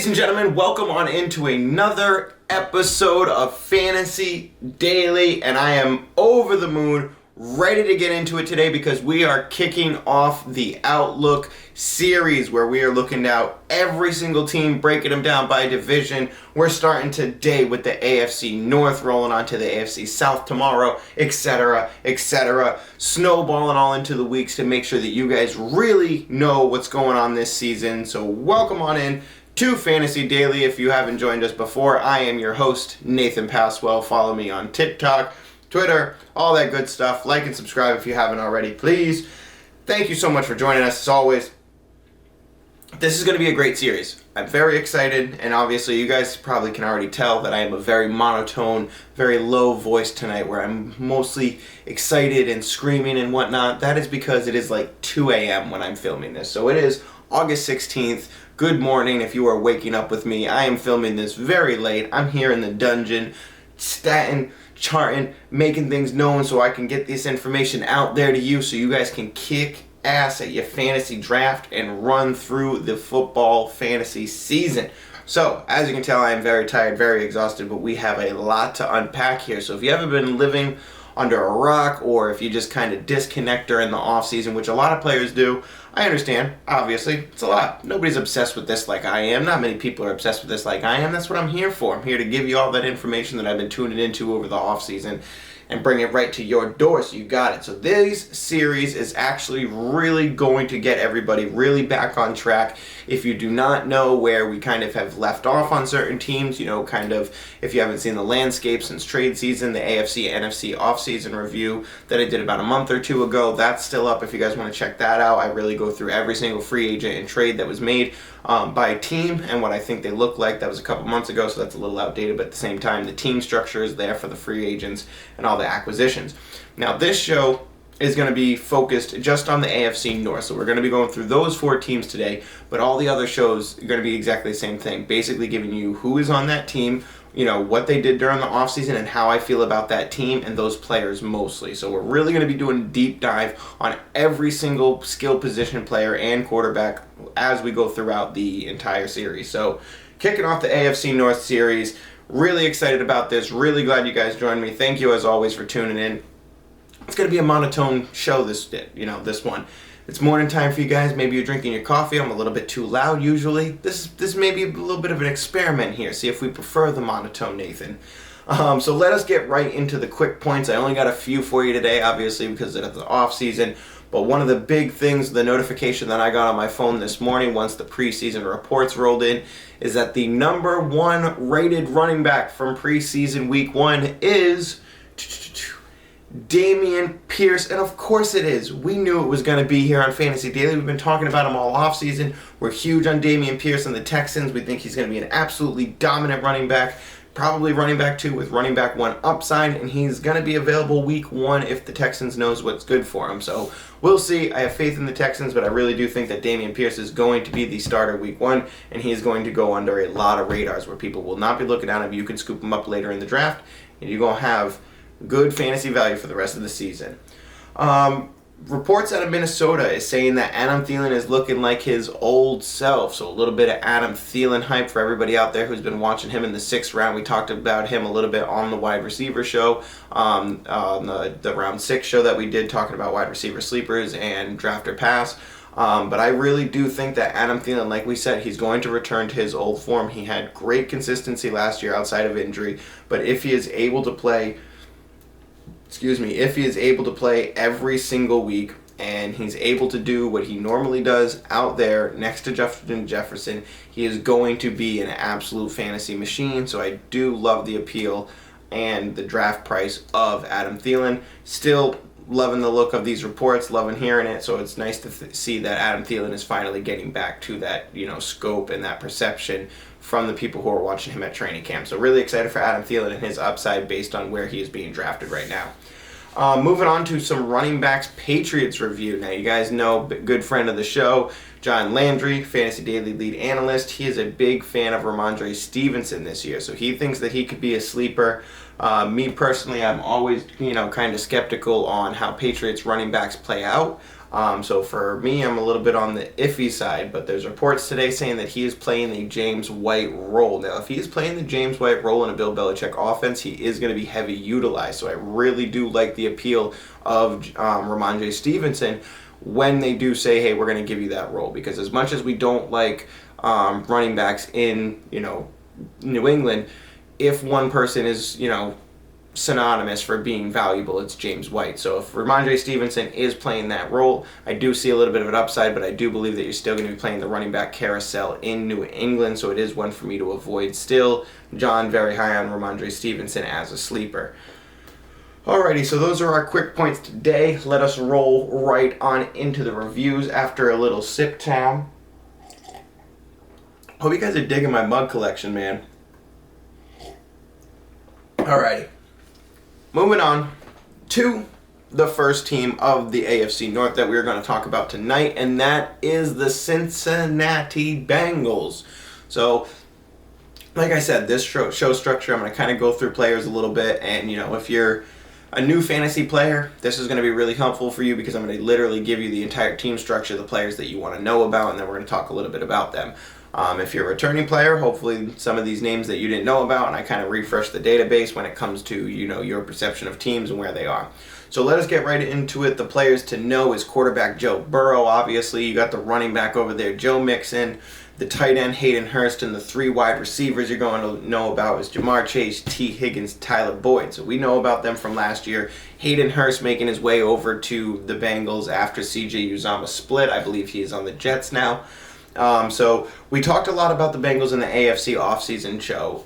and gentlemen, welcome on into another episode of Fantasy Daily, and I am over the moon, ready to get into it today because we are kicking off the Outlook series where we are looking out every single team, breaking them down by division. We're starting today with the AFC North, rolling on to the AFC South tomorrow, etc., etc., snowballing all into the weeks to make sure that you guys really know what's going on this season. So welcome on in to Fantasy Daily. If you haven't joined us before, I am your host, NathanPaswell. Follow me on TikTok, Twitter, all that good stuff. Like and subscribe if you haven't already, please. Thank you so much for joining us, as always. This is going to be a great series. I'm very excited, and obviously you guys probably can already tell that I am a very monotone, very low voice tonight, where I'm mostly excited and screaming and whatnot. That is because it is like 2 a.m. when I'm filming this. So it is August 16th. Good morning if you are waking up with me. I am filming this very late. I'm here in the dungeon, statting, charting, making things known so I can get this information out there to you so you guys can kick ass at your fantasy draft and run through the football fantasy season. So, as you can tell, I am very tired, very exhausted, but we have a lot to unpack here. So if you haven't been living under a rock, or if you just kind of disconnect during the off season, which a lot of players do, I understand. Obviously, it's a lot. Nobody's obsessed with this like I am. Not many people are obsessed with this like I am. That's what I'm here for. I'm here to give you all that information that I've been tuning into over the off season and bring it right to your door so you got it. So this series is actually really going to get everybody really back on track. If you do not know where we kind of have left off on certain teams, you know, kind of if you haven't seen the landscape since trade season, the AFC, NFC offseason review that I did about a month or two ago, that's still up if you guys want to check that out. I really go through every single free agent and trade that was made by a team and what I think they look like. That was a couple months ago, so that's a little outdated, but at the same time, the team structure is there for the free agents and all the acquisitions. Now, this show is going to be focused just on the AFC North, so we're going to be going through those four teams today, but all the other shows are going to be exactly the same thing, basically giving you who is on that team, you know, what they did during the offseason and how I feel about that team and those players mostly. So we're really going to be doing a deep dive on every single skill position player and quarterback as we go throughout the entire series. So kicking off the AFC North series, really excited about this, really glad you guys joined me. Thank you as always for tuning in. It's going to be a monotone show this one. It's morning time for you guys. Maybe you're drinking your coffee. I'm a little bit too loud usually. This may be a little bit of an experiment here. See if we prefer the monotone, Nathan. So let us get right into the quick points. I only got a few for you today, obviously, because it's the off season. But one of the big things, the notification that I got on my phone this morning once the preseason reports rolled in, is that the number one rated running back from preseason week 1 is Damien Pierce, and of course it is. We knew it was going to be here on Fantasy Daily. We've been talking about him all offseason. We're huge on Damien Pierce and the Texans. We think he's going to be an absolutely dominant running back, probably running back 2 with running back 1 upside, and he's going to be available week 1 if the Texans knows what's good for him. So we'll see. I have faith in the Texans, but I really do think that Damien Pierce is going to be the starter week 1, and he is going to go under a lot of radars where people will not be looking at him. You can scoop him up later in the draft, and you're going to have good fantasy value for the rest of the season. Reports out of Minnesota is saying that Adam Thielen is looking like his old self. So a little bit of Adam Thielen hype for everybody out there who's been watching him in the 6th round. We talked about him a little bit on the wide receiver show, on the round 6 show that we did, talking about wide receiver sleepers and draft or pass. But I really do think that Adam Thielen, like we said, he's going to return to his old form. He had great consistency last year outside of injury, but if he is able to play every single week and he's able to do what he normally does out there next to Justin Jefferson, he is going to be an absolute fantasy machine. So I do love the appeal and the draft price of Adam Thielen. Still loving the look of these reports, loving hearing it. So it's nice to see that Adam Thielen is finally getting back to that, scope and that perception from the people who are watching him at training camp. So really excited for Adam Thielen and his upside based on where he is being drafted right now. Moving on to some running backs Patriots review. Now, you guys know, good friend of the show, John Landry, Fantasy Daily lead analyst. He is a big fan of Ramondre Stevenson this year, so he thinks that he could be a sleeper. Me personally, I'm always, kind of skeptical on how Patriots running backs play out. So for me, I'm a little bit on the iffy side, but there's reports today saying that he is playing the James White role. Now, if he is playing the James White role in a Bill Belichick offense, he is going to be heavy utilized. So I really do like the appeal of Ramondre Stevenson when they do say, hey, we're going to give you that role. Because as much as we don't like running backs in, New England, if one person is, synonymous for being valuable, it's James White. So if Ramondre Stevenson is playing that role, I do see a little bit of an upside, but I do believe that you're still going to be playing the running back carousel in New England, so it is one for me to avoid still. John, very high on Ramondre Stevenson as a sleeper. Alrighty, so those are our quick points today. Let us roll right on into the reviews after a little sip time. Hope you guys are digging my mug collection, man. Alrighty. Moving on to the first team of the AFC North that we're going to talk about tonight, and that is the Cincinnati Bengals. So, like I said, this show structure, I'm going to kind of go through players a little bit, and if you're a new fantasy player, this is going to be really helpful for you because I'm going to literally give you the entire team structure, the players that you want to know about, and then we're going to talk a little bit about them. If you're a returning player, hopefully some of these names that you didn't know about, and I kind of refresh the database when it comes to, your perception of teams and where they are. So let us get right into it. The players to know is quarterback Joe Burrow, obviously. You got the running back over there, Joe Mixon, the tight end Hayden Hurst, and the 3 wide receivers you're going to know about is Jamar Chase, T. Higgins, Tyler Boyd. So we know about them from last year. Hayden Hurst making his way over to the Bengals after C.J. Uzomah split. I believe he is on the Jets now. So we talked a lot about the Bengals in the AFC offseason show.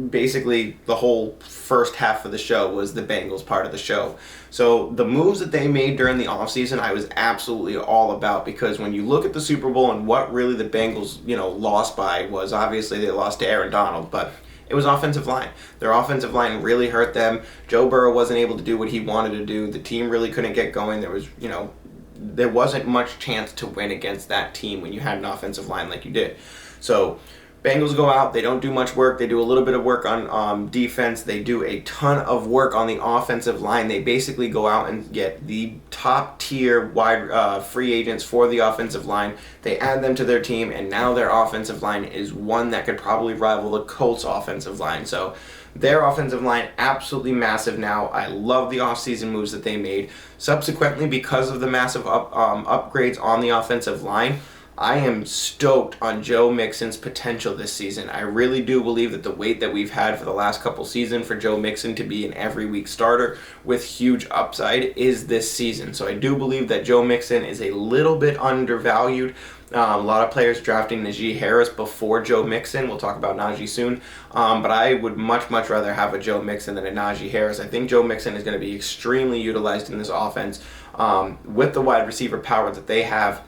Basically, the whole first half of the show was the Bengals part of the show. So the moves that they made during the offseason, I was absolutely all about, because when you look at the Super Bowl and what really the Bengals, lost by was obviously they lost to Aaron Donald, but it was offensive line. Their offensive line really hurt them. Joe Burrow wasn't able to do what he wanted to do. The team really couldn't get going. There wasn't much chance to win against that team when you had an offensive line like you did. So Bengals go out, they don't do much work. They do a little bit of work on defense. They do a ton of work on the offensive line. They basically go out and get the top tier wide free agents for the offensive line. They add them to their team, and now their offensive line is one that could probably rival the Colts offensive line. So their offensive line, absolutely massive now. I love the offseason moves that they made. Subsequently, because of the massive upgrades on the offensive line, I am stoked on Joe Mixon's potential this season. I really do believe that the wait that we've had for the last couple seasons for Joe Mixon to be an every week starter with huge upside is this season. So I do believe that Joe Mixon is a little bit undervalued. A lot of players drafting Nanji Harris before Joe Mixon. We'll talk about Najee soon. But I would much rather have a Joe Mixon than a Najee Harris. I think Joe Mixon is going to be extremely utilized in this offense with the wide receiver power that they have.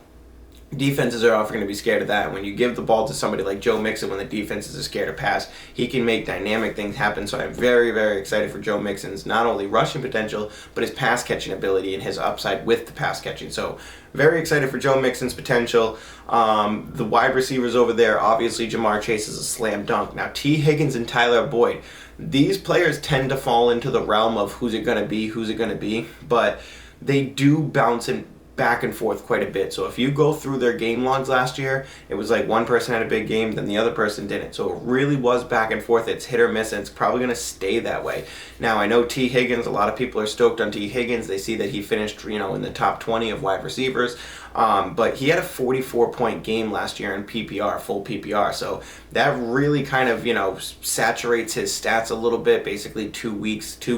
Defenses are often going to be scared of that. When you give the ball to somebody like Joe Mixon, when the defenses are scared to pass, he can make dynamic things happen. So I'm very, very excited for Joe Mixon's not only rushing potential, but his pass catching ability and his upside with the pass catching. So very excited for Joe Mixon's potential. The wide receivers over there, obviously Jamar Chase is a slam dunk. Now T. Higgins and Tyler Boyd, these players tend to fall into the realm of who's it going to be, but they do bounce in back and forth quite a bit. So if you go through their game logs last year, it was like one person had a big game, then the other person didn't. So it really was back and forth. It's hit or miss, and it's probably going to stay that way. Now, I know T. Higgins, a lot of people are stoked on T. Higgins. They see that he finished, in the top 20 of wide receivers. But he had a 44-point game last year in PPR, full PPR. So that really kind of, saturates his stats a little bit. Basically 2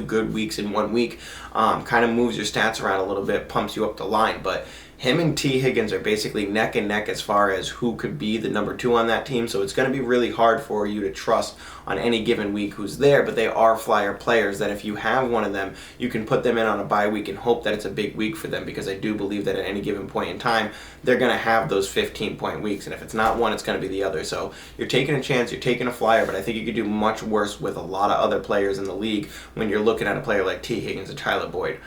good weeks in 1 week. Kind of moves your stats around a little bit, pumps you up the line. But him and T. Higgins are basically neck and neck as far as who could be the number 2 on that team. So it's going to be really hard for you to trust on any given week who's there. But they are flyer players that if you have one of them, you can put them in on a bye week and hope that it's a big week for them, because I do believe that at any given point in time, they're going to have those 15-point weeks. And if it's not one, it's going to be the other. So you're taking a chance, you're taking a flyer, but I think you could do much worse with a lot of other players in the league when you're looking at a player like T. Higgins and Tyler Boyd.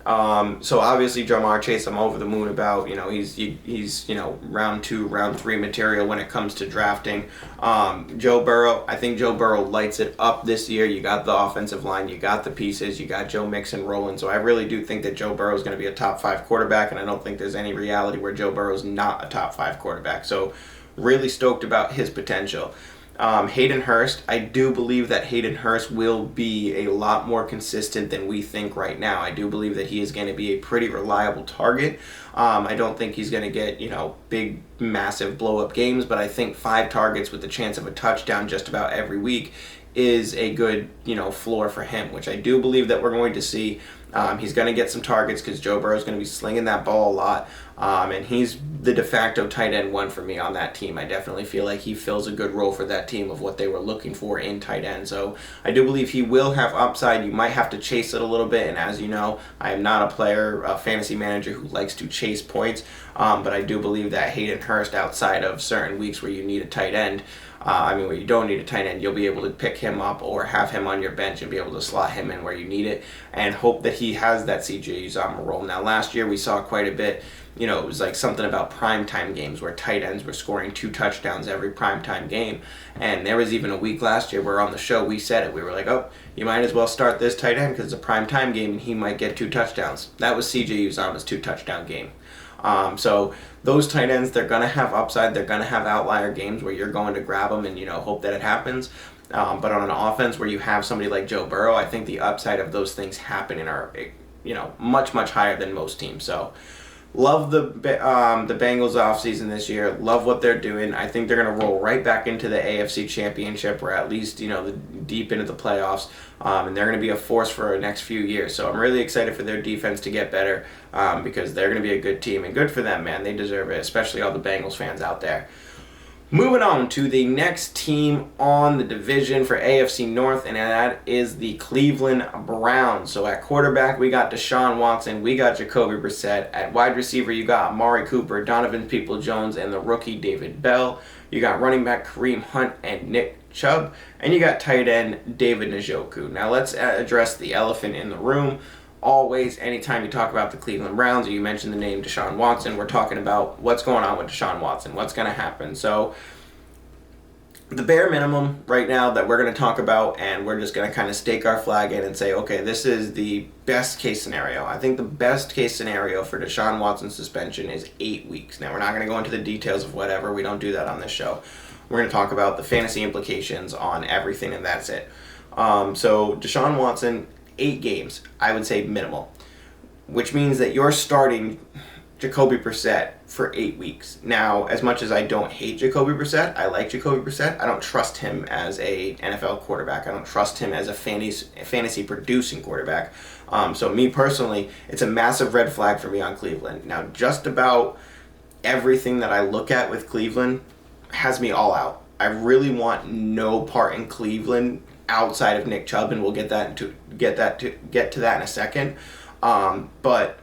So obviously Jamar Chase, I'm over the moon about. He's round 2, round 3 material when it comes to drafting. Joe Burrow, I think Joe Burrow lights it up this year. You got the offensive line, you got the pieces, you got Joe Mixon rolling. So I really do think that Joe Burrow is going to be a top 5 quarterback, and I don't think there's any reality where Joe Burrow is not a top 5 quarterback. So really stoked about his potential. Hayden Hurst, I do believe that Hayden Hurst will be a lot more consistent than we think right now. I do believe that he is going to be a pretty reliable target. I don't think he's going to get, big, massive blow-up games, but I think 5 targets with the chance of a touchdown just about every week is a good, floor for him, which I do believe that we're going to see. He's going to get some targets because Joe Burrow is going to be slinging that ball a lot, and he's the de facto tight end 1 for me on that team. I definitely feel like he fills a good role for that team of what they were looking for in tight end. So I do believe he will have upside. You might have to chase it a little bit, and as you know, I am not a fantasy manager who likes to chase points, but I do believe that Hayden Hurst, outside of certain weeks where you need a tight end, where you don't need a tight end, you'll be able to pick him up or have him on your bench and be able to slot him in where you need it and hope that he has that CJ Uzomah role. Now, last year we saw quite a bit, it was like something about primetime games where tight ends were scoring 2 touchdowns every primetime game. And there was even a week last year where on the show we said it. We were like, oh, you might as well start this tight end because it's a primetime game and he might get 2 touchdowns. That was CJ Uzomah's 2-touchdown game. So those tight ends, they're going to have upside. They're going to have outlier games where you're going to grab them and, hope that it happens. But on an offense where you have somebody like Joe Burrow, I think the upside of those things happen and are, much, much higher than most teams. So love the Bengals offseason this year. Love what they're doing. I think they're going to roll right back into the AFC Championship or at least, deep into the playoffs. And they're going to be a force for the next few years. So I'm really excited for their defense to get better because they're going to be a good team. And good for them, man. They deserve it, especially all the Bengals fans out there. Moving on to the next team on the division for AFC North, and that is the Cleveland Browns. So at quarterback, we got Deshaun Watson, we got Jacoby Brissett. At wide receiver, you got Amari Cooper, Donovan Peoples-Jones, and the rookie David Bell. You got running back Kareem Hunt and Nick Chubb, and you got tight end David Nijoku. Now let's address the elephant in the room. Always, anytime you talk about the Cleveland Browns or you mention the name Deshaun Watson, we're talking about what's going on with Deshaun Watson, what's going to happen. So the bare minimum right now that we're going to talk about, and we're just going to kind of stake our flag in and say, okay, this is the best case scenario. I think the best case scenario for Deshaun Watson's suspension is 8 weeks. Now, we're not going to go into the details of whatever. We don't do that on this show. We're going to talk about the fantasy implications on everything, and that's it. So Deshaun Watson, 8 games, I would say minimal, which means that you're starting Jacoby Brissett for 8 weeks. Now, as much as I don't hate Jacoby Brissett, I like Jacoby Brissett, I don't trust him as a NFL quarterback. I don't trust him as a fantasy producing quarterback. So me personally, it's a massive red flag for me on Cleveland. Now, just about everything that I look at with Cleveland has me all out. I really want no part in Cleveland outside of Nick Chubb, and we'll get to that in a second. But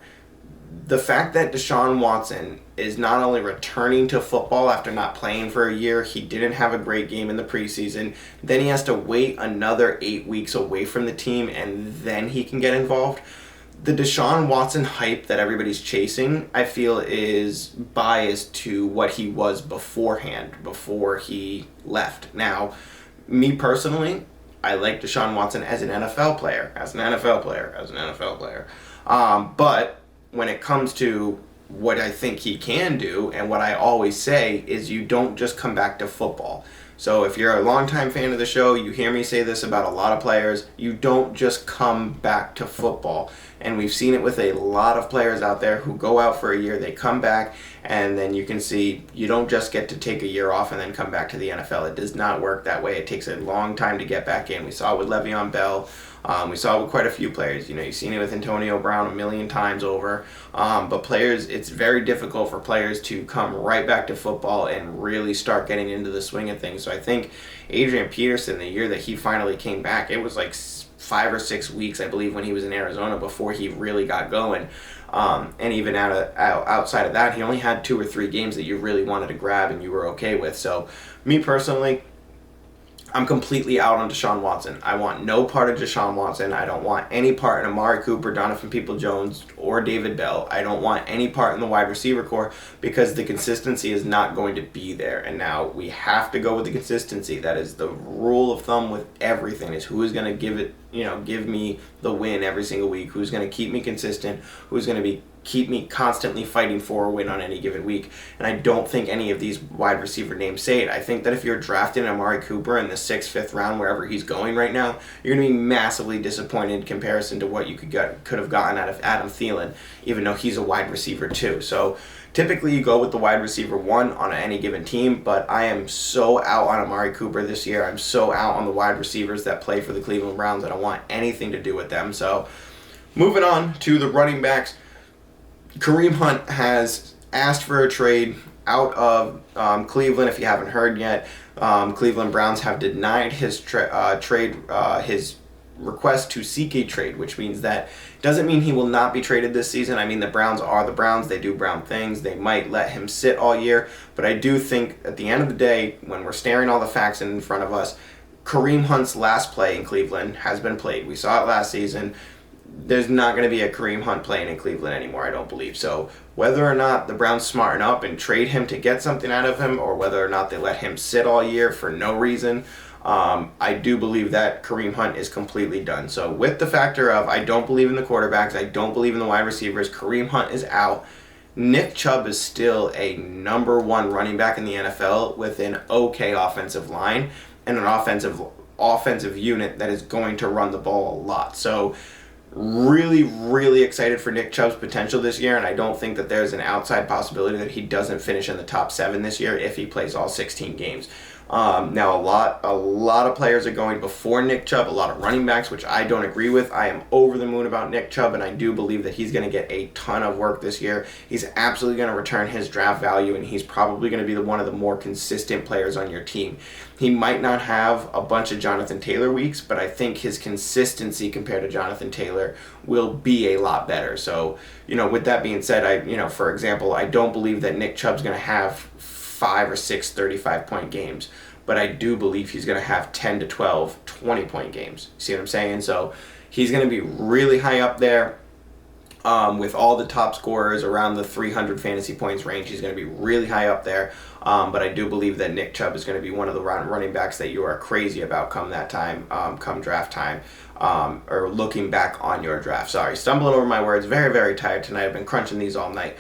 the fact that Deshaun Watson is not only returning to football after not playing for a year, he didn't have a great game in the preseason, then he has to wait another 8 weeks away from the team, and then he can get involved. The Deshaun Watson hype that everybody's chasing, I feel, is biased to what he was beforehand, before he left. Now, me personally, I like Deshaun Watson as an NFL player. But when it comes to what I think he can do, and what I always say is you don't just come back to football. So if you're a longtime fan of the show, you hear me say this about a lot of players, you don't just come back to football. And we've seen it with a lot of players out there who go out for a year, they come back, and then you can see you don't just get to take a year off and then come back to the NFL. It does not work that way. It takes a long time to get back in. We saw it with Le'Veon Bell. We saw it with quite a few players. You've seen it with Antonio Brown a million times over. But players, it's very difficult for players to come right back to football and really start getting into the swing of things. So I think Adrian Peterson, the year that he finally came back, it was like 5 or 6 weeks, I believe, when he was in Arizona before he really got going. And even outside of that, he only had 2 or 3 games that you really wanted to grab and you were okay with. So me personally, I'm completely out on Deshaun Watson. I want no part of Deshaun Watson. I don't want any part in Amari Cooper, Donovan Peoples-Jones, or David Bell. I don't want any part in the wide receiver core because the consistency is not going to be there. And now we have to go with the consistency. That is the rule of thumb with everything, is who is going to give me the win every single week, who's going to keep me consistent, who's going to keep me constantly fighting for a win on any given week. And I don't think any of these wide receiver names say it. I think that if you're drafting Amari Cooper in the 6th, 5th round, wherever he's going right now, you're going to be massively disappointed in comparison to what you could have gotten out of Adam Thielen, even though he's a wide receiver too. So typically you go with the wide receiver 1 on any given team, but I am so out on Amari Cooper this year. I'm so out on the wide receivers that play for the Cleveland Browns. I don't want anything to do with them. So moving on to the running backs, Kareem Hunt has asked for a trade out of Cleveland. If you haven't heard yet, Cleveland Browns have denied his his request to seek a trade, which means that doesn't mean he will not be traded this season. I mean, the Browns are the Browns. They do Brown things. They might let him sit all year, but I do think at the end of the day, when we're staring all the facts in front of us, Kareem Hunt's last play in Cleveland has been played. We saw it last season. There's not going to be a Kareem Hunt playing in Cleveland anymore, I don't believe. So whether or not the Browns smarten up and trade him to get something out of him, or whether or not they let him sit all year for no reason, I do believe that Kareem Hunt is completely done. So with the factor of I don't believe in the quarterbacks, I don't believe in the wide receivers, Kareem Hunt is out. Nick Chubb is still a number 1 running back in the NFL with an okay offensive line and an offensive unit that is going to run the ball a lot. So really, really excited for Nick Chubb's potential this year, and I don't think that there's an outside possibility that he doesn't finish in the top 7 this year if he plays all 16 games. Now, a lot of players are going before Nick Chubb, a lot of running backs, which I don't agree with. I am over the moon about Nick Chubb, and I do believe that he's going to get a ton of work this year. He's absolutely going to return his draft value, and he's probably going to be one of the more consistent players on your team. He might not have a bunch of Jonathan Taylor weeks, but I think his consistency compared to Jonathan Taylor will be a lot better. So, with that being said, for example, I don't believe that Nick Chubb's going to have 5 or 6 35-point games, but I do believe he's going to have 10 to 12 20-point games. See what I'm saying? So he's going to be really high up there with all the top scorers around the 300 fantasy points range. He's going to be really high up there, but I do believe that Nick Chubb is going to be one of the running backs that you are crazy about come that time, come draft time, or looking back on your draft. Sorry, stumbling over my words. Very, very tired tonight. I've been crunching these all night.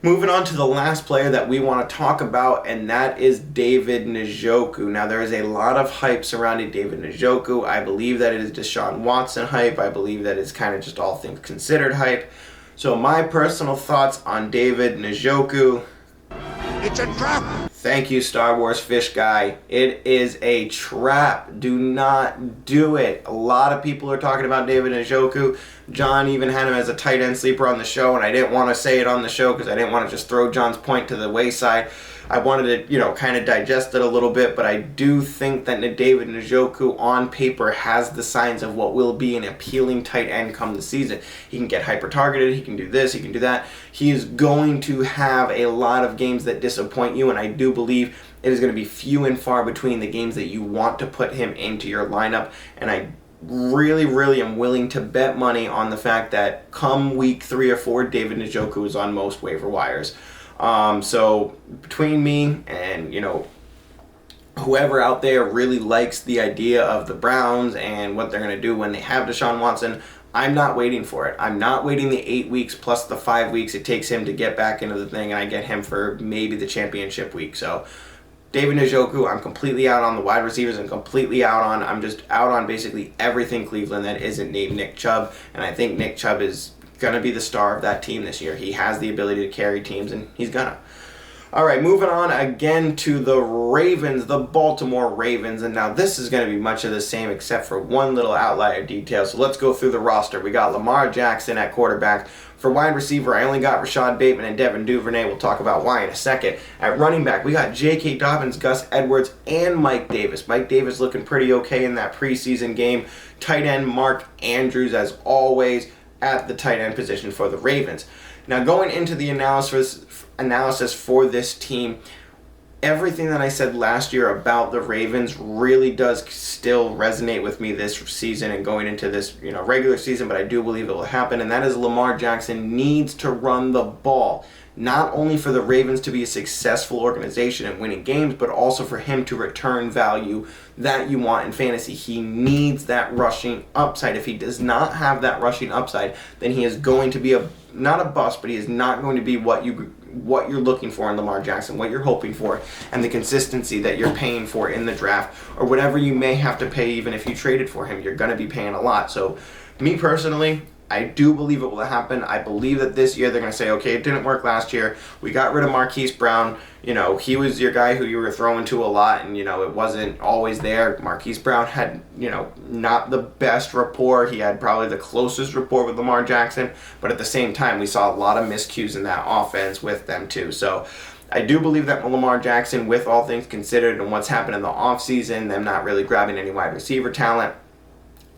Moving on to the last player that we want to talk about, and that is David Nijoku. Now, there is a lot of hype surrounding David Nijoku. I believe that it is Deshaun Watson hype. I believe that it's kind of just all things considered hype. So my personal thoughts on David Nijoku. It's a trap! Thank you, Star Wars Fish Guy. It is a trap. Do not do it. A lot of people are talking about David Nijoku. John even had him as a tight end sleeper on the show, and I didn't want to say it on the show because I didn't want to just throw John's point to the wayside. I wanted to, kind of digest it a little bit, but I do think that David Nijoku on paper has the signs of what will be an appealing tight end come the season. He can get hyper-targeted, he can do this, he can do that. He is going to have a lot of games that disappoint you, and I do believe it is going to be few and far between the games that you want to put him into your lineup, and I really, really am willing to bet money on the fact that come week 3 or 4, David Nijoku is on most waiver wires. So between me and, whoever out there really likes the idea of the Browns and what they're going to do when they have Deshaun Watson, I'm not waiting for it. I'm not waiting the 8 weeks plus the 5 weeks it takes him to get back into the thing, and I get him for maybe the championship week. So David Nijoku, I'm completely out on the wide receivers and I'm just out on basically everything Cleveland that isn't named Nick Chubb, and I think Nick Chubb is going to be the star of that team this year. He has the ability to carry teams, and he's going to. All right, moving on again to the Ravens, the Baltimore Ravens, and now this is going to be much of the same except for one little outlier detail. So let's go through the roster. We got Lamar Jackson at quarterback. For wide receiver, I only got Rashad Bateman and Devin Duvernay. We'll talk about why in a second. At running back, we got J.K. Dobbins, Gus Edwards, and Mike Davis. Mike Davis looking pretty okay in that preseason game. Tight end, Mark Andrews, as always, at the tight end position for the Ravens. Now, going into the analysis for this team, everything that I said last year about the Ravens really does still resonate with me this season and going into this, regular season, but I do believe it will happen, and that is Lamar Jackson needs to run the ball. Not only for the Ravens to be a successful organization and winning games, but also for him to return value that you want in fantasy. He needs that rushing upside. If he does not have that rushing upside, then he is going to be not a bust, but he is not going to be what you're looking for in Lamar Jackson, what you're hoping for, and the consistency that you're paying for in the draft, or whatever you may have to pay even if you traded for him. You're going to be paying a lot. So, me personally, I do believe it will happen. I believe that this year they're going to say, okay, it didn't work last year. We got rid of Marquis Brown. He was your guy who you were throwing to a lot, and, it wasn't always there. Marquis Brown had, not the best rapport. He had probably the closest rapport with Lamar Jackson, but at the same time, we saw a lot of miscues in that offense with them too. So I do believe that Lamar Jackson, with all things considered and what's happened in the offseason, them not really grabbing any wide receiver talent,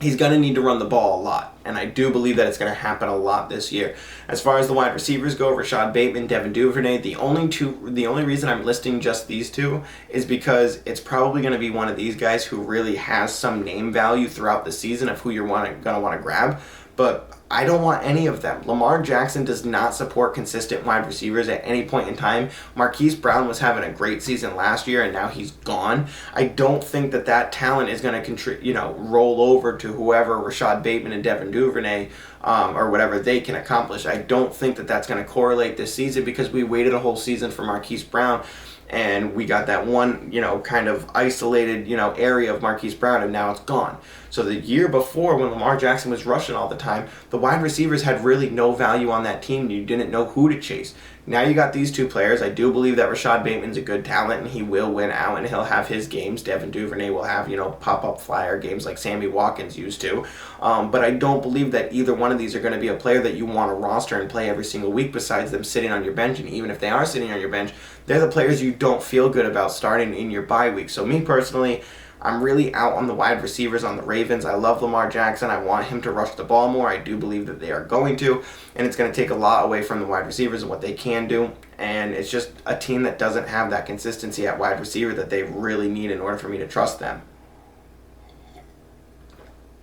he's going to need to run the ball a lot, and I do believe that it's going to happen a lot this year. As far as the wide receivers go, Rashad Bateman, Devin Duvernay, the only reason I'm listing just these two is because it's probably going to be one of these guys who really has some name value throughout the season of who you're going to want to grab, but I don't want any of them. Lamar Jackson does not support consistent wide receivers at any point in time. Marquise Brown was having a great season last year, and now he's gone. I don't think that talent is going to roll over to whoever Rashad Bateman and Devin Duvernay or whatever they can accomplish. I don't think that's going to correlate this season because we waited a whole season for Marquise Brown. And we got that one, kind of isolated, area of Marquise Brown, and now it's gone. So the year before, when Lamar Jackson was rushing all the time, the wide receivers had really no value on that team. You didn't know who to chase. Now you got these two players. I do believe that Rashad Bateman's a good talent, and he will win out, and he'll have his games. Devin Duvernay will have, pop-up flyer games like Sammy Watkins used to. But I don't believe that either one of these are going to be a player that you want to roster and play every single week besides them sitting on your bench. And even if they are sitting on your bench, they're the players you don't feel good about starting in your bye week. So me personally, I'm really out on the wide receivers on the Ravens. I love Lamar Jackson. I want him to rush the ball more. I do believe that they are going to, and it's going to take a lot away from the wide receivers and what they can do. And it's just a team that doesn't have that consistency at wide receiver that they really need in order for me to trust them.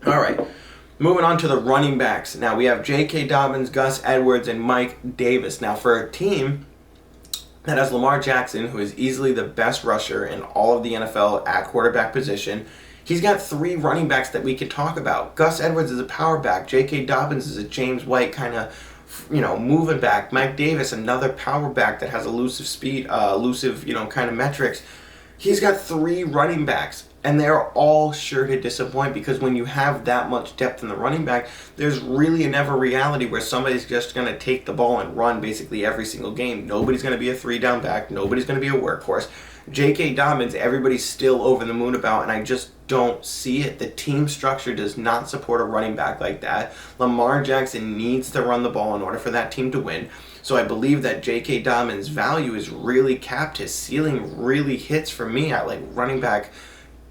All right, moving on to the running backs. Now we have J.K. Dobbins, Gus Edwards, and Mike Davis. Now for a team that has Lamar Jackson, who is easily the best rusher in all of the NFL at quarterback position, he's got three running backs that we could talk about. Gus Edwards is a power back. J.K. Dobbins is a James White kind of, moving back. Mike Davis, another power back that has elusive speed, kind of metrics. He's got three running backs, and they're all sure to disappoint because when you have that much depth in the running back, there's really never a reality where somebody's just going to take the ball and run basically every single game. Nobody's going to be a three-down back. Nobody's going to be a workhorse. J.K. Dobbins, everybody's still over the moon about, and I just don't see it. The team structure does not support a running back like that. Lamar Jackson needs to run the ball in order for that team to win. So I believe that J.K. Dobbins' value is really capped. His ceiling really hits for me at like running back,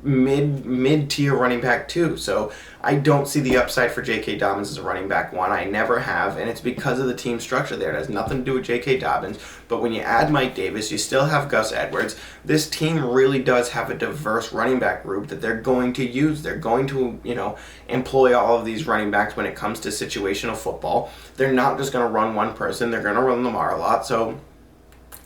mid-tier running back 2. So I don't see the upside for J.K. Dobbins as a running back 1. I never have, and it's because of the team structure there. It has nothing to do with J.K. Dobbins. But when you add Mike Davis, you still have Gus Edwards. This team really does have a diverse running back group that they're going to use. They're going to, employ all of these running backs when it comes to situational football. They're not just going to run one person. They're going to run Lamar a lot. So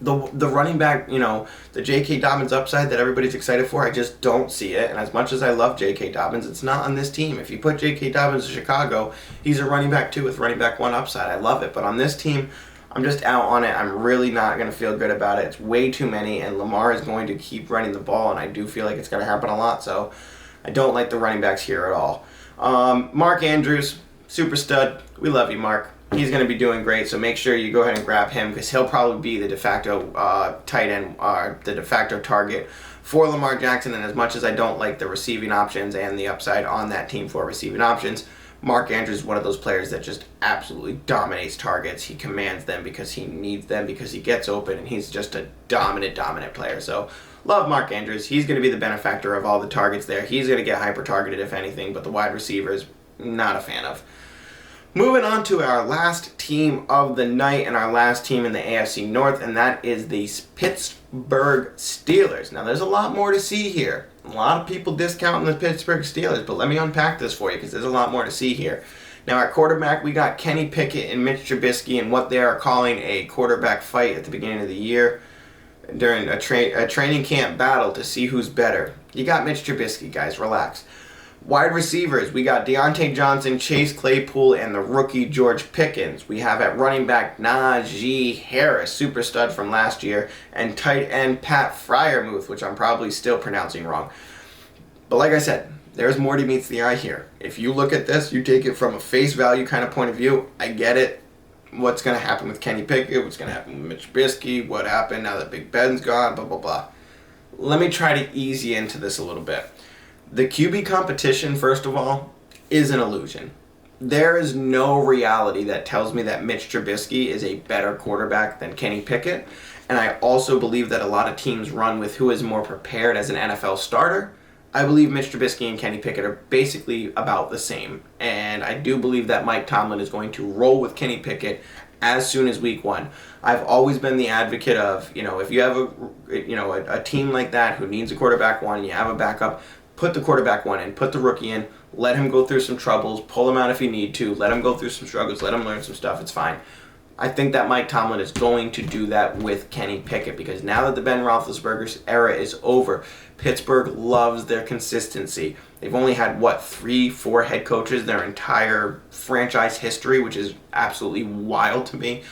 the running back, the J.K. Dobbins upside that everybody's excited for, I just don't see it. And as much as I love J.K. Dobbins, it's not on this team. If you put J.K. Dobbins in Chicago, he's a running back 2 with running back 1 upside. I love it. But on this team, I'm just out on it. I'm really not going to feel good about it. It's way too many, and Lamar is going to keep running the ball, and I do feel like it's going to happen a lot. So I don't like the running backs here at all. Mark Andrews, super stud. We love you, Mark. He's going to be doing great, so make sure you go ahead and grab him because he'll probably be the de facto tight end, the de facto target for Lamar Jackson. And as much as I don't like the receiving options and the upside on that team for receiving options, Mark Andrews is one of those players that just absolutely dominates targets. He commands them because he needs them, because he gets open, and he's just a dominant player. So love Mark Andrews. He's going to be the benefactor of all the targets there. He's going to get hyper-targeted, if anything, but the wide receivers, not a fan of. Moving on to our last team of the night and our last team in the AFC North, and that is the Pittsburgh Steelers. Now, there's a lot more to see here. A lot of people discounting the Pittsburgh Steelers, but let me unpack this for you because there's a lot more to see here. Now, at quarterback, we got Kenny Pickett and Mitch Trubisky in what they are calling a quarterback fight at the beginning of the year during a training camp battle to see who's better. You got Mitch Trubisky, guys. Relax. Wide receivers, we got Deontay Johnson, Chase Claypool, and the rookie George Pickens. We have at running back Najee Harris, super stud from last year, and tight end Pat Freiermuth, which I'm probably still pronouncing wrong. But like I said, there's more to meets the eye here. If you look at this, you take it from a face value kind of point of view, I get it. What's going to happen with Kenny Pickett? What's going to happen with Mitch Trubisky? What happened now that Big Ben's gone? Blah, blah, blah. Let me try to ease you into this a little bit. The QB competition, first of all, is an illusion. There is no reality that tells me that Mitch Trubisky is a better quarterback than Kenny Pickett. And I also believe that a lot of teams run with who is more prepared as an NFL starter. I believe Mitch Trubisky and Kenny Pickett are basically about the same. And I do believe that Mike Tomlin is going to roll with Kenny Pickett as soon as week one. I've always been the advocate of, if you have a team like that who needs a quarterback one, you have a backup, put the quarterback one in, put the rookie in, let him go through some troubles, pull him out if you need to, let him go through some struggles, let him learn some stuff, it's fine. I think that Mike Tomlin is going to do that with Kenny Pickett because now that the Ben Roethlisberger era is over, Pittsburgh loves their consistency. They've only had, 3-4 head coaches their entire franchise history, which is absolutely wild to me.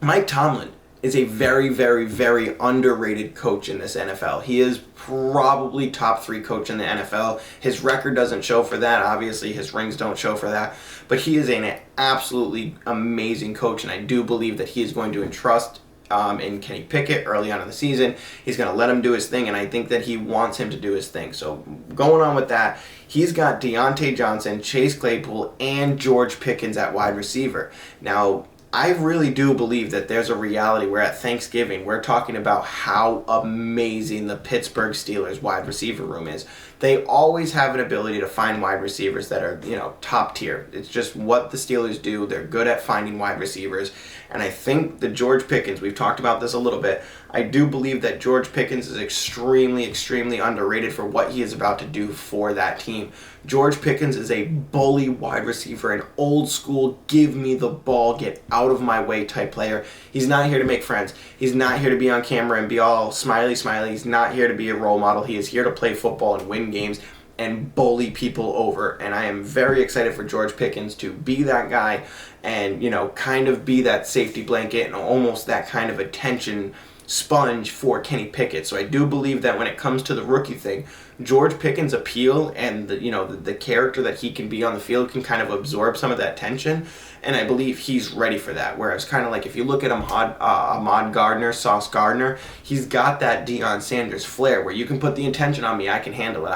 Mike Tomlin is a very, very, very underrated coach in this NFL. He is probably top 3 coach in the NFL. His record doesn't show for that. Obviously, his rings don't show for that. But he is an absolutely amazing coach, and I do believe that he is going to entrust in Kenny Pickett early on in the season. He's going to let him do his thing, and I think that he wants him to do his thing. So going on with that, he's got Deontay Johnson, Chase Claypool, and George Pickens at wide receiver. Now, I really do believe that there's a reality where at Thanksgiving we're talking about how amazing the Pittsburgh Steelers wide receiver room is. They always have an ability to find wide receivers that are, top tier. It's just what the Steelers do. They're good at finding wide receivers. And I think that George Pickens, we've talked about this a little bit, I do believe that George Pickens is extremely, extremely underrated for what he is about to do for that team. George Pickens is a bully wide receiver, an old school, give me the ball, get out of my way type player. He's not here to make friends. He's not here to be on camera and be all smiley, smiley. He's not here to be a role model. He is here to play football and win games and bully people over. And I am very excited for George Pickens to be that guy and, kind of be that safety blanket and almost that kind of attention sponge for Kenny Pickett. So I do believe that when it comes to the rookie thing, George Pickens' appeal and the character that he can be on the field can kind of absorb some of that tension, and I believe he's ready for that. Whereas kind of like if you look at Ahmad Gardner, Sauce Gardner, he's got that Deion Sanders flair where you can put the attention on me, I can handle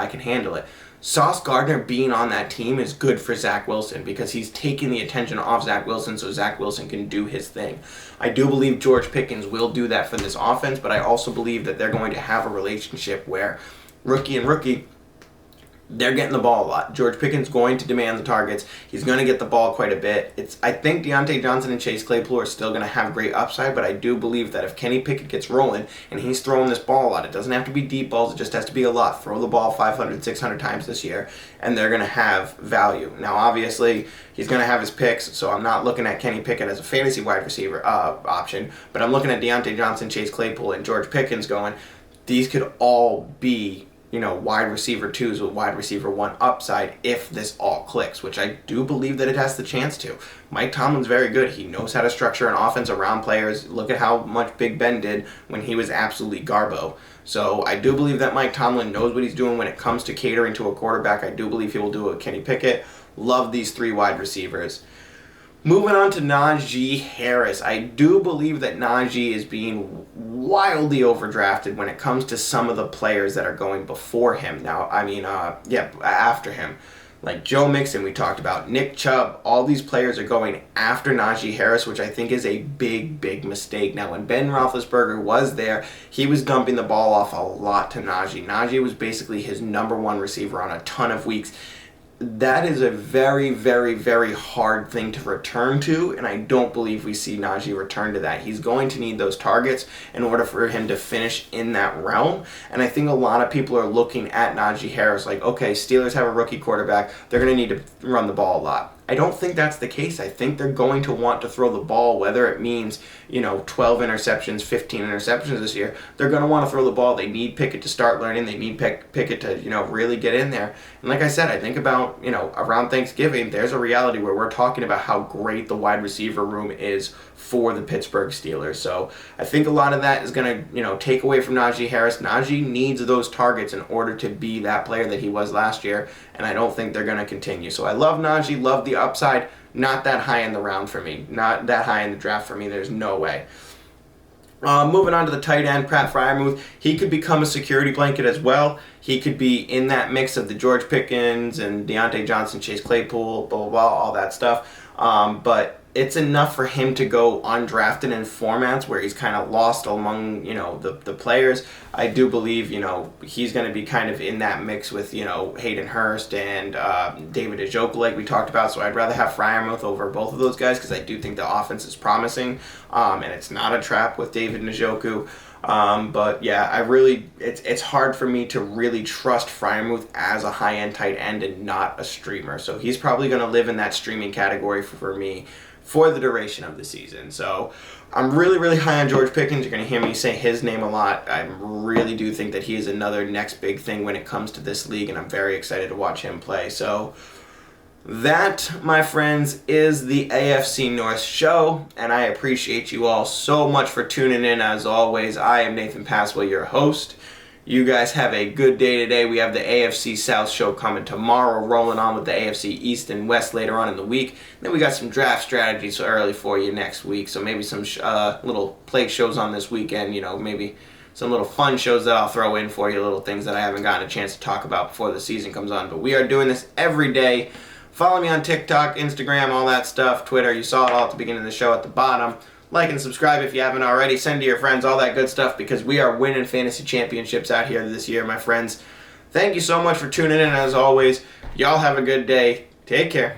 it. Sauce Gardner being on that team is good for Zach Wilson because he's taking the attention off Zach Wilson so Zach Wilson can do his thing. I do believe George Pickens will do that for this offense, but I also believe that they're going to have a relationship where rookie and rookie, they're getting the ball a lot. George Pickens going to demand the targets. He's going to get the ball quite a bit. I think Deontay Johnson and Chase Claypool are still going to have great upside, but I do believe that if Kenny Pickett gets rolling and he's throwing this ball a lot, it doesn't have to be deep balls, it just has to be a lot. Throw the ball 500, 600 times this year, and they're going to have value. Now, obviously, he's going to have his picks, so I'm not looking at Kenny Pickett as a fantasy wide receiver option, but I'm looking at Deontay Johnson, Chase Claypool, and George Pickens going, these could all be wide receiver 2s with wide receiver 1 upside if this all clicks, which I do believe that it has the chance to. Mike Tomlin's very good. He knows how to structure an offense around players. Look at how much Big Ben did when he was absolutely garbo. So I do believe that Mike Tomlin knows what he's doing when it comes to catering to a quarterback. I do believe he will do it with Kenny Pickett. Love these 3 wide receivers. Moving on to Nanji Harris. I do believe that Najee is being wildly overdrafted when it comes to some of the players that are going before him. Now, after him. Like Joe Mixon, we talked about. Nick Chubb. All these players are going after Najee Harris, which I think is a big, big mistake. Now, when Ben Roethlisberger was there, he was dumping the ball off a lot to Najee. Najee was basically his number 1 receiver on a ton of weeks. that is a very, very, very hard thing to return to, and I don't believe we see Najee return to that. He's going to need those targets in order for him to finish in that realm, and I think a lot of people are looking at Najee Harris like, okay, Steelers have a rookie quarterback, they're going to need to run the ball a lot. I don't think that's the case. I think they're going to want to throw the ball, whether it means, 12 interceptions, 15 interceptions this year. They're going to want to throw the ball. They need Pickett to start learning. They need Pickett to, really get in there. And like I said, I think about, around Thanksgiving, there's a reality where we're talking about how great the wide receiver room is for the Pittsburgh Steelers. So I think a lot of that is going to, take away from Najee Harris. Najee needs those targets in order to be that player that he was last year, and I don't think they're going to continue. So I love Najee, love the upside, not that high in the round for me, not that high in the draft for me. There's no way. Moving on to the tight end, Pat Freiermuth. He could become a security blanket as well. He could be in that mix of the George Pickens and Deontay Johnson, Chase Claypool, blah, blah, blah, all that stuff. But it's enough for him to go undrafted in formats where he's kind of lost among, the players. I do believe, he's going to be kind of in that mix with, Hayden Hurst and David Nijoku like we talked about. So I'd rather have Freiermuth over both of those guys because I do think the offense is promising. And it's not a trap with David Nijoku. But yeah, it's hard for me to really trust Freiermuth as a high-end tight end and not a streamer. So he's probably going to live in that streaming category for me for the duration of the season. So I'm really, really high on George Pickens. You're going to hear me say his name a lot. I really do think that he is another next big thing when it comes to this league, and I'm very excited to watch him play. So that, my friends, is the AFC North show, and I appreciate you all so much for tuning in. As always, I am NathanPaswell, your host. You guys have a good day today. We have the AFC South show coming tomorrow, rolling on with the AFC East and West later on in the week. Then we got some draft strategies early for you next week, so maybe some little play shows on this weekend, maybe some little fun shows that I'll throw in for you, little things that I haven't gotten a chance to talk about before the season comes on. But we are doing this every day. Follow me on TikTok, Instagram, all that stuff, Twitter. You saw it all at the beginning of the show at the bottom. Like and subscribe if you haven't already. Send to your friends, all that good stuff, because we are winning fantasy championships out here this year, my friends. Thank you so much for tuning in, as always. Y'all have a good day. Take care.